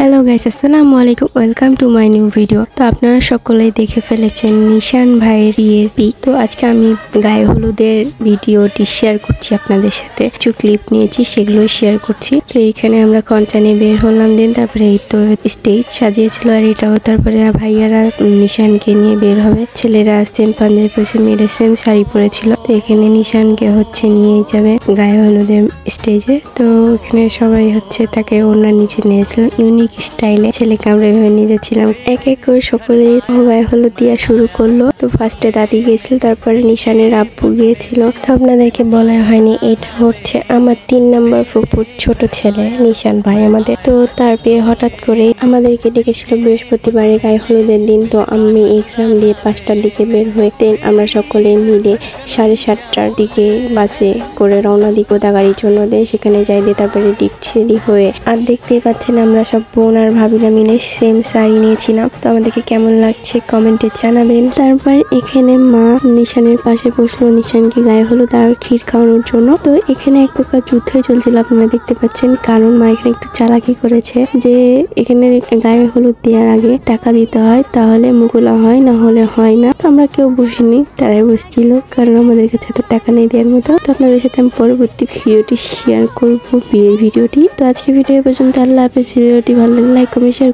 Hello guys, আসসালামু আলাইকুম, welcome to my new video. তো আপনারা সকলেই দেখে ফেলেছেন নিশান ভাইয়ের বিয়ের পিক। তো আজকে আমি গায়ে হলুদের ভিডিওটি শেয়ার করছি আপনাদের সাথে। কিছু ক্লিপ নিয়েছি, সেগুলোই শেয়ার করছি। তো এইখানে আমরা কনটা নিয়ে বের হলাম, দিন তারপরে এই তো স্টেজ সাজিয়েছিল, আর এটাও তারপরে ভাইয়ারা নিশানকে নিয়ে বের হবে। ছেলেরা সেম পাঞ্জাবি পরেছে, মেয়েরা সেম শাড়ি পরেছিল। তো এখানে নিশানকে নিয়ে যাবে গায়ে হলুদের স্টেজে। তো এখানে সবাই তাকে ওনার নিচে নিয়েছিল ইউনিক স্টাইলে। ছেলেকে আমরা এভাবে নিয়ে যাচ্ছিলাম, এক এক করে সকলে গায়ে হলুদ দিয়া শুরু করলো। তো ফার্স্টে দাদি গিয়েছিল, তারপরে নিশানের আব্বু গিয়েছিল। তো আপনাদেরকে বলা হয়নি, এটা আমার 3 নম্বর ফুপুর ছোট ছেলে নিশান ভাই আমাদের। তো তার বিয়ে হঠাৎ করে আমাদেরকে ডেকেছিল বৃহস্পতিবারে গায়ে হলুদের দিন। তো আমি এক্সাম দিয়ে 5টার দিকে বের হয়ে আমরা সকলে মিলে 7:30টার দিকে বাসে করে রওনা দিই গোদাগাড়ির জন্য। সেখানে যাই দিয়ে তারপরে রেডি হয়ে আর দেখতেই পাচ্ছেন আমরা সব বোন আর ভাবিরা মিলে সেম শাড়ি নিয়েছিলাম। তো আমাদেরকে কেমন লাগছে কমেন্টে জানাবেন। তারপর এখানে মা নিশানের পাশে বসলো নিশানকে গায়ে হলুদ আর ক্ষীর খাওয়ানোর জন্য। তো এখানে এক প্রকার যুদ্ধই চলছিল, আপনারা দেখতে পাচ্ছেন। কারণ মা এখানে একটু চালাকি করেছে যে এখানে গায়ে হলুদ দেওয়ার আগে টাকা দিতে হয়, তাহলে মুকুলা হয়, না হলে হয় না। তো আমরা কেউ বসিনি, তারাই বসছিল, কারণ আমাদের কাছে এত টাকা নেই দেওয়ার মতো। তো আপনাদের সাথে আমি পরবর্তী ভিডিওটি শেয়ার করবো, বিয়ের ভিডিওটি। তো আজকে ভিডিও পর্যন্ত, আল্লাহ হাফেজ। ভিডিওটি ভালো লাগলে লাইক কমেন্ট শেয়ার